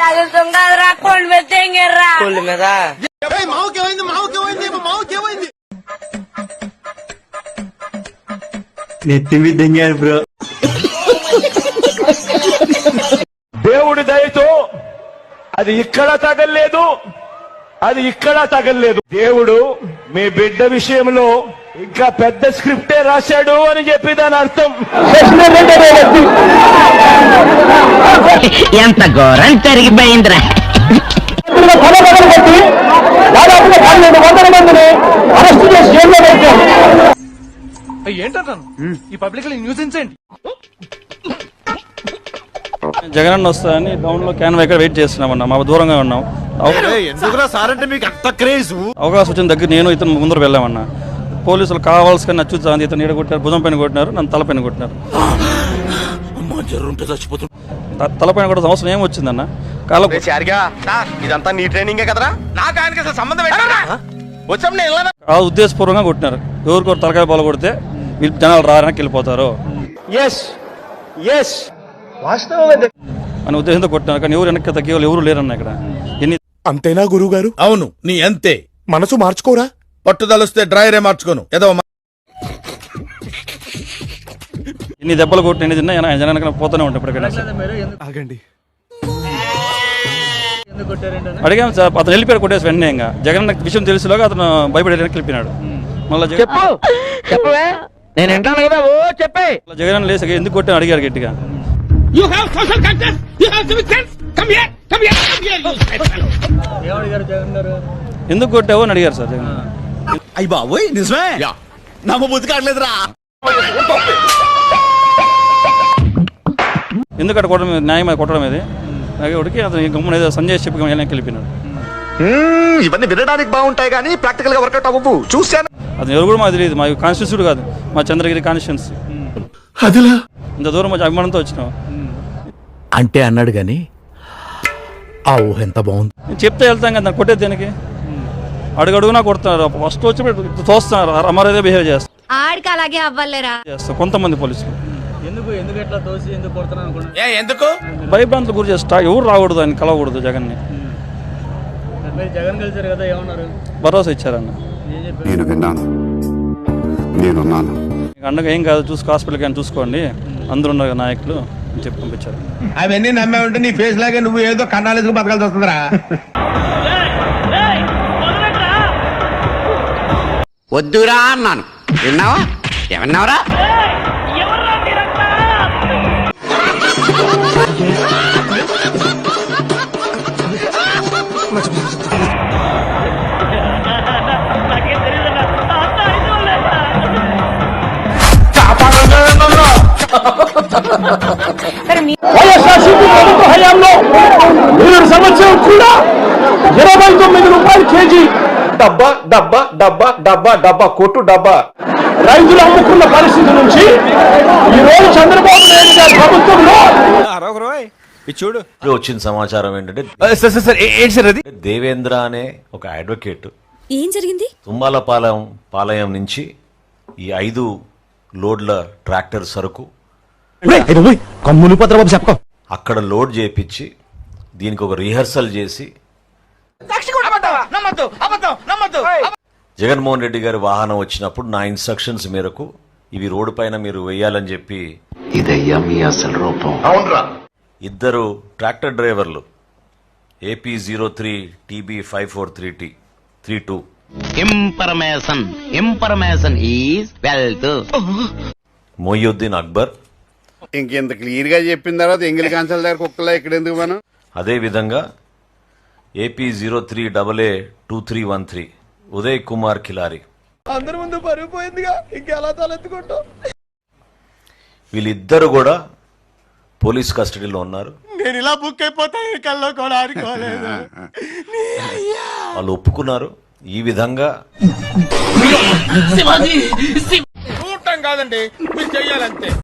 తగులుతుంగరా కొండ మీద తెంగర్రా కొండ మీద నెత్తి మీద దెంగారు బ్రో. దేవుడి దయతో అది ఇక్కడ తగలేదు, అది ఇక్కడ తగలేదు. దేవుడు మీ బిడ్డ విషయంలో ఇంకా పెద్ద స్క్రిప్టే రాశాడు అని చెప్పి దాని అర్థం. ఎంత ఘోరం జరిగిపోయిందిరా. ఏంటంటాను ఈ పబ్లిక్ న్యూస్ ఏంటి? జగనన్న వస్తాయని టౌన్ లో క్యాన్ వైకర్ వెయిట్ చేస్తున్నామన్నా. మా దూరంగా ఉన్నాం. అవకాశం వచ్చిన దగ్గర నేను ఇతను ముందర వెళ్ళామన్నా. పోలీసులు కావాల్సిన నచ్చుతాను ఇతను నీడ కొట్టారు, భుజం పైన కొట్టినారు, నన్ను తలపైన కొట్టినారు. తలపైన కూడా అవసరం ఏమొచ్చిందన్న? ఇదంతా నీ ట్రైనింగే కదరా, నాకు ఆయనకి అసలు సంబంధం ఉద్దేశపూర్వకంగా కొట్టినారు. ఎవరికొరు తలకాయ బాల కొడితే వీళ్ళు జనాలు రారని వెళ్ళిపోతారు అని ఉద్దేశంతో కొట్టినారు. కానీ ఎవరు వెనక్కి తగ్గేవాళ్ళు ఎవరు లేరన్న ఇక్కడ. అంతేనా గురువు గారు? అవును, నీ అంతే. మనసు మార్చుకోరా? పట్టుదలొస్తే డ్రైవరే మార్చుకోను. ఏదో ఎన్ని దెబ్బలు కొట్టి ఎన్ని తిన్నా జనానికి పోతూనే ఉంటాయి. ఇప్పటికైనా ఆగండి, అడిగాము సార్. అతను వెళ్ళిపోయాడు కొట్టేసి వెంటనే. ఇంకా జగన్ విషయం తెలిసిలోగా అతను భయపడి వెళ్ళిపోయినాడు. మళ్ళీ జగన్ లేసి ఎందుకు కొట్టాను అడిగారు గట్టిగా. ఎందుకు కొట్టావు అని అడిగారు సార్ జగన్. అయ్యి బాబోయ్ నిజమే, నమ్మ బుద్ధి కావట్లేదురా. ఎందుకు అక్కడ కొట్టడం న్యాయం కొట్టడం ఇది ఉడికి అతను గమ్మున ఏదో సంజయ్ చెప్పి వెళ్ళిపోయినాడు. ఇవన్నీ వినడానికి బాగుంటాయి కానీ ప్రాక్టికల్ గా వర్కౌట్ అవ్వవు. చూశాను. అతను ఎవరు కూడా మాకు తెలియదు. మా కాన్స్టిట్యూన్సీ కాదు, మా చంద్రగిరి కాన్స్టిట్యూన్సీ. అదిలా ఇంత దూరం వచ్చి అభిమానంతో వచ్చినాం అంటే అన్నాడు గాని ఆ ఊహ ఎంత బాగుంది. చెప్తే వెళ్తాం కదా, కొట్టేది దేనికి? అడుగడుగునా కొడుతున్నారు. ఫస్ట్ వచ్చి తోస్తున్నారు, అమరేదే బిహేవ్ చేస్తారు. ఆడికి అలాగే అవ్వలేరా కొంతమంది పోలీసులు ఎందుకు భయభ్రాంతులు గురి చేస్తారు. ఎవరు రాకూడదు, ఆయన కలవకూడదు జగన్ని. భరోసా ఇచ్చారన్న. నేను విన్నాను, నేనున్నాను. అండగా ఏం కాదు, హాస్పిటల్కి అని చూసుకోండి, అందరూ ఉన్నారు నాయకులు అని చెప్పి పంపించారు. అవన్నీ నమ్మే ఉంటే నీ ఫేస్ లాగే నువ్వు ఏదో కన్నాలేసుకు బతకాల్సి వస్తుందిరా. వద్దురా అన్నాను, విన్నావా? ఏమన్నావరా? వైఎస్ఆర్సీపీ ప్రభుత్వ హయాంలో 7 సంవత్సరం కూడా 29 రూపాయలు కేజీ డబ్బా డబ్బా డబ్బా డబ్బా డబ్బా కొట్టు డబ్బా రైతులు అమ్ముకున్న పరిస్థితి నుంచి ఈ రోజు చంద్రబాబు నాయుడు గారి ప్రభుత్వంలో చూడు వచ్చిన సమాచారం ఏంటంటే దేవేంద్ర అనే ఒక అడ్వకేట్ ఏం జరిగింది? తుమ్మాల పాలయం నుంచి ఈ 5 లోడ్ల ట్రాక్టర్ సరుకు అక్కడ లోడ్ చేపించి దీనికి ఒక రిహర్సల్ చేసి జగన్మోహన్ రెడ్డి గారి వాహనం వచ్చినప్పుడు నా ఇన్స్ట్రక్షన్స్ మేరకు ఇవి రోడ్డు పైన మీరు వేయాలని చెప్పి ఇద్దరు ట్రాక్టర్ డ్రైవర్లు AP03 TB 543T32 information is wealth. Mohiuddin Akbar. ఇంకెంత క్లియర్ గా చెప్పిన తర్వాత ఎంగిలి కాన్సల్ దగ్గర కుక్కలా ఇక్కడ ఎందుకు మనం? అదే విధంగా AP03AA2313 ఉదయ్ కుమార్ ఖిలారి. అందరి ముందు పరిగిపోయిందిగా, ఇంకెలా తలెత్తుకుంటాం? వీళ్ళిద్దరు కూడా పోలీస్ కస్టడీలో ఉన్నారు. నేను ఇలా బుక్ అయిపోతా కల్లో కూడా ఆడుకోలేదు. వాళ్ళు ఒప్పుకున్నారు. ఈ విధంగా చూడటం కాదండి, మీరు చెయ్యాలంతే.